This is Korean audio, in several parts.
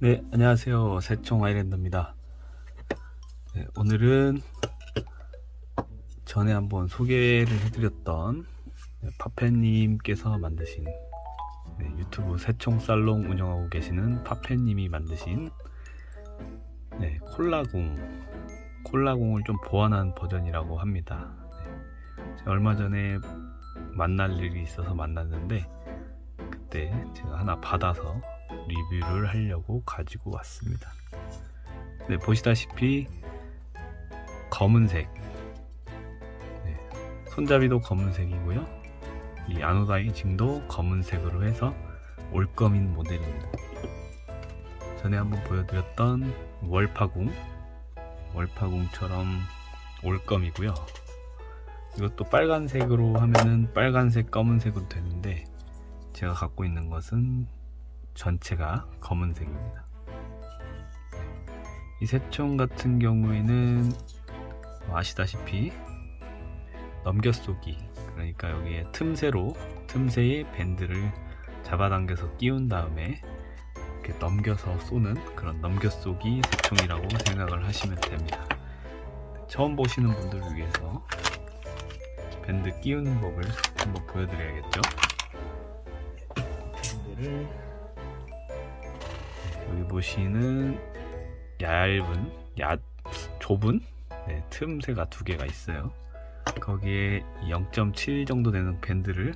네, 안녕하세요. 새총 아일랜드입니다. 네, 오늘은 전에 한번 소개를 해드렸던 파페님께서 만드신 유튜브 새총 살롱 운영하고 계시는 파페님이 만드신 콜라공을 좀 보완한 버전이라고 합니다. 제가 얼마 전에 만날 일이 있어서 만났는데 그때 제가 하나 받아서 리뷰를 하려고 가지고 왔습니다. 네, 보시다시피 검은색, 손잡이도 검은색이고요. 이 아노다이징도 검은색으로 해서 올검인 모델입니다. 전에 한번 보여드렸던 월파궁처럼 올검이고요. 이것도 빨간색으로 하면은 빨간색, 검은색으로 되는데 제가 갖고 있는 것은 전체가 검은색입니다. 이 새총 같은 경우에는 아시다시피 넘겨쏘기, 그러니까 여기에 틈새에 밴드를 잡아당겨서 끼운 다음에 이렇게 넘겨서 쏘는 그런 넘겨쏘기 새총이라고 생각을 하시면 됩니다. 처음 보시는 분들을 위해서 밴드 끼우는 법을 한번 보여드려야겠죠. 밴드를 여기 보시는 좁은 틈새가 두 개가 있어요. 거기에 0.7 정도 되는 밴드를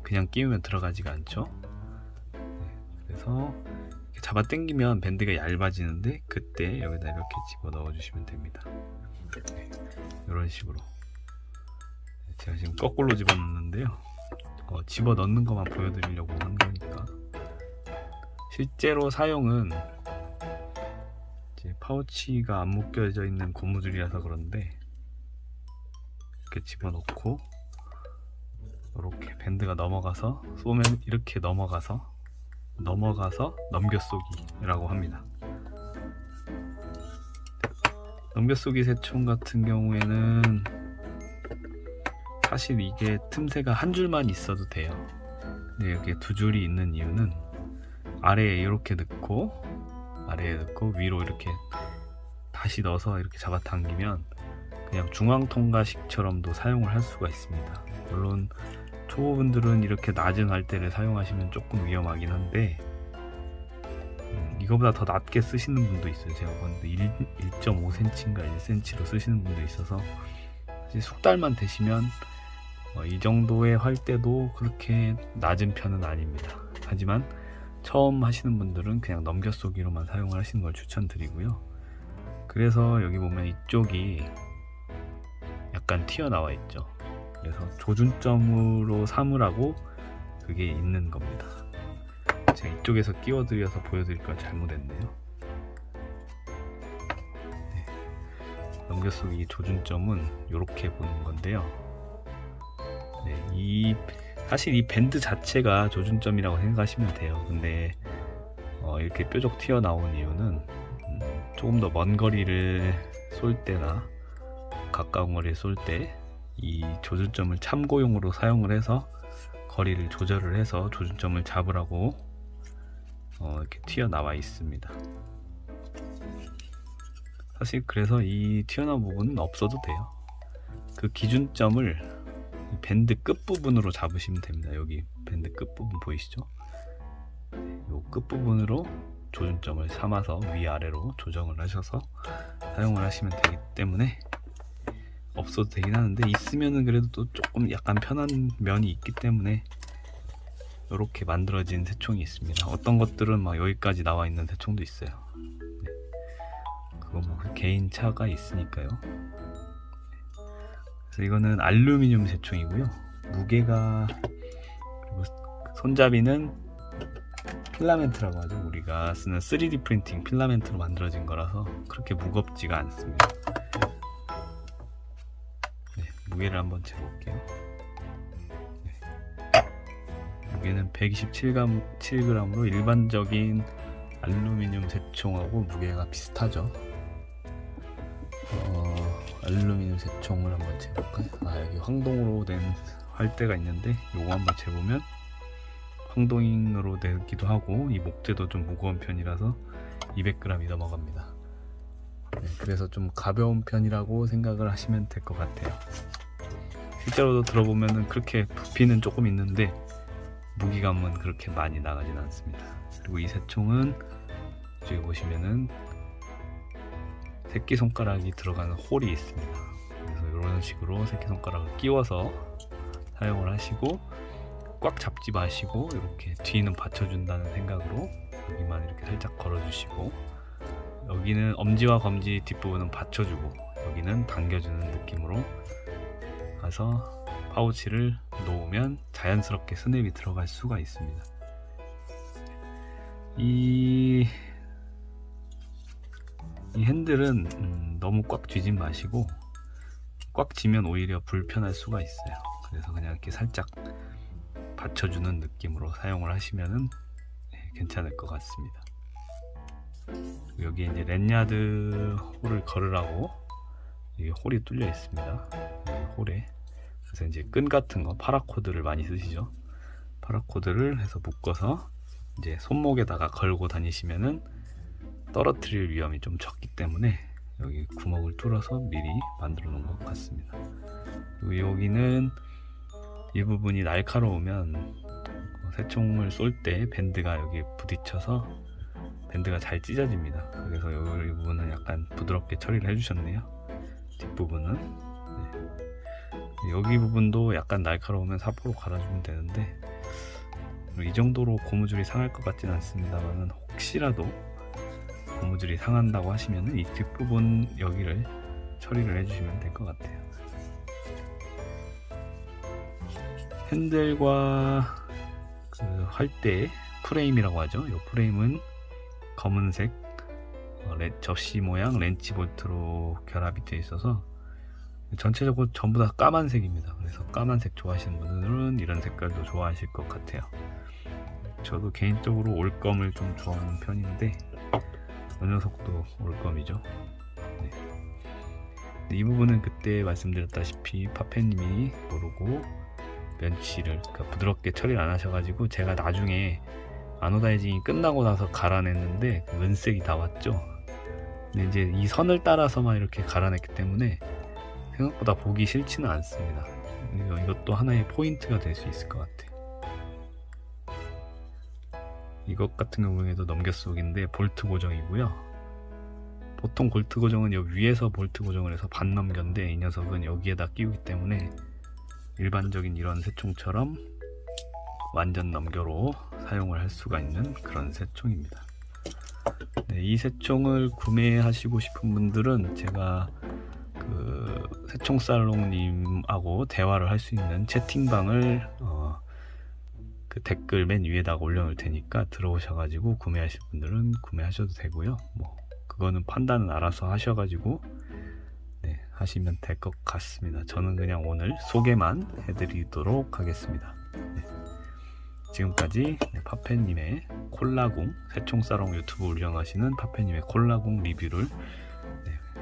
그냥 끼우면 들어가지가 않죠. 그래서 잡아 당기면 밴드가 얇아지는데 그때 여기다 이렇게 집어 넣어 주시면 됩니다. 이런 식으로. 제가 지금 거꾸로 집어 넣는데요. 집어 넣는 것만 보여드리려고 한 거니까. 실제로 사용은 이제 파우치가 안 묶여져 있는 고무줄이라서 그런데 이렇게 집어넣고 이렇게 밴드가 넘어가서 쏘면 이렇게 넘어가서 넘겨쏘기라고 합니다. 넘겨쏘기 새총 같은 경우에는 사실 이게 틈새가 한 줄만 있어도 돼요. 근데 여기에 두 줄이 있는 이유는 아래에 이렇게 넣고 위로 이렇게 다시 넣어서 이렇게 잡아당기면 그냥 중앙통과식처럼도 사용을 할 수가 있습니다. 물론 초보분들은 이렇게 낮은 할대를 사용하시면 조금 위험하긴 한데 이거보다 더 낮게 쓰시는 분도 있어요. 제가 보는데 1.5cm인가 1cm로 쓰시는 분도 있어서 사실 숙달만 되시면 이 정도의 할대도 그렇게 낮은 편은 아닙니다. 하지만 처음 하시는 분들은 그냥 넘겨쏘기로만 사용을 하시는 걸 추천드리고요. 그래서 여기 보면 이쪽이 약간 튀어나와 있죠. 그래서 조준점으로 삼으라고 그게 있는 겁니다. 제가 이쪽에서 끼워드려서 보여드릴 걸 잘못했네요. 넘겨쏘기 조준점은 이렇게 보는 건데요. 사실 이 밴드 자체가 조준점이라고 생각하시면 돼요. 근데 이렇게 뾰족 튀어나온 이유는 조금 더 먼 거리를 쏠 때나 가까운 거리를 쏠 때 이 조준점을 참고용으로 사용을 해서 거리를 조절을 해서 조준점을 잡으라고 이렇게 튀어나와 있습니다. 사실 그래서 이 튀어나온 부분은 없어도 돼요. 그 기준점을 밴드 끝부분으로 잡으시면 됩니다. 여기 밴드 끝부분 보이시죠? 이 끝부분으로 조준점을 삼아서 위아래로 조정을 하셔서 사용을 하시면 되기 때문에 없어도 되긴 하는데 있으면은 그래도 또 조금 약간 편한 면이 있기 때문에 이렇게 만들어진 새총이 있습니다. 어떤 것들은 막 여기까지 나와 있는 새총도 있어요. 그건 뭐 개인 차가 있으니까요. 그래서 이거는 알루미늄 새총이고요. 무게가, 그리고 손잡이는 필라멘트라고 하죠. 우리가 쓰는 3D 프린팅 필라멘트로 만들어진 거라서 그렇게 무겁지가 않습니다. 무게를 한번 재볼게요. 무게는 127g으로 일반적인 알루미늄 새총하고 무게가 비슷하죠. 알루미늄 새총을 한번 재볼까요? 여기 황동으로 된 활대가 있는데 요거 한번 재보면 황동으로 되기도 하고 이 목재도 좀 무거운 편이라서 200g이 넘어갑니다. 네, 그래서 좀 가벼운 편이라고 생각을 하시면 될 것 같아요. 실제로도 들어보면은 그렇게 부피는 조금 있는데 무게감은 그렇게 많이 나가진 않습니다. 그리고 이 새총은 뒤에 보시면은 새끼손가락이 들어가는 홀이 있습니다. 그래서 이런 식으로 새끼손가락을 끼워서 사용을 하시고 꽉 잡지 마시고 이렇게 뒤는 받쳐준다는 생각으로 여기만 이렇게 살짝 걸어주시고 여기는 엄지와 검지 뒷부분은 받쳐주고 여기는 당겨주는 느낌으로 가서 파우치를 놓으면 자연스럽게 스냅이 들어갈 수가 있습니다. 이 핸들은 너무 꽉 쥐지 마시고 꽉 쥐면 오히려 불편할 수가 있어요. 그래서 그냥 이렇게 살짝 받쳐주는 느낌으로 사용을 하시면은 괜찮을 것 같습니다. 여기 이제 랜야드 홀을 걸으라고 이 홀이 뚫려 있습니다. 이 홀에 그래서 이제 끈 같은 거 파라코드를 많이 쓰시죠. 파라코드를 해서 묶어서 이제 손목에다가 걸고 다니시면은 떨어뜨릴 위험이 좀 적기 때문에 여기 구멍을 뚫어서 미리 만들어 놓은 것 같습니다. 그리고 여기는 이 부분이 날카로우면 새총을 쏠 때 밴드가 여기 부딪혀서 밴드가 잘 찢어집니다. 그래서 이 부분은 약간 부드럽게 처리를 해주셨네요. 뒷부분은 여기 부분도 약간 날카로우면 사포로 갈아주면 되는데 이 정도로 고무줄이 상할 것 같지는 않습니다만 혹시라도 고무줄이 상한다고 하시면 이 뒷부분 여기를 처리를 해주시면 될 것 같아요. 핸들과 그 활대 프레임이라고 하죠. 이 프레임은 검은색 접시 모양 렌치 볼트로 결합이 되어 있어서 전체적으로 전부 다 까만색입니다. 그래서 까만색 좋아하시는 분들은 이런 색깔도 좋아하실 것 같아요. 저도 개인적으로 올검을 좀 좋아하는 편인데 이 녀석도 올검이죠. 네. 이 부분은 그때 말씀드렸다시피 파페님이 모르고 면치를 그러니까 부드럽게 처리를 안 하셔가지고 제가 나중에 아노다이징이 끝나고 나서 갈아냈는데 은색이 나왔죠. 근데 이제 이 선을 따라서만 이렇게 갈아냈기 때문에 생각보다 보기 싫지는 않습니다. 이것도 하나의 포인트가 될 수 있을 것 같아요. 이것 같은 경우에도 넘겨쓰기인데 볼트 고정이고요. 보통 볼트 고정은 여기 위에서 볼트 고정을 해서 반 넘겨인데 이 녀석은 여기에다 끼우기 때문에 일반적인 이런 새총처럼 완전 넘겨로 사용을 할 수가 있는 그런 새총입니다. 네, 이 새총을 구매하시고 싶은 분들은 제가 그 새총살롱님하고 대화를 할 수 있는 채팅방을 그 댓글 맨 위에다가 올려놓을 테니까 들어오셔가지고 구매하실 분들은 구매하셔도 되고요. 뭐 그거는 판단은 알아서 하셔가지고 네, 하시면 될 것 같습니다. 저는 그냥 오늘 소개만 해드리도록 하겠습니다. 네. 지금까지 파페님의 콜라궁 새총사롱 유튜브 운영하시는 파페님의 콜라궁 리뷰를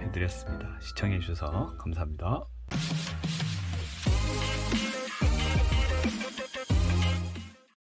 해드렸습니다. 시청해주셔서 감사합니다.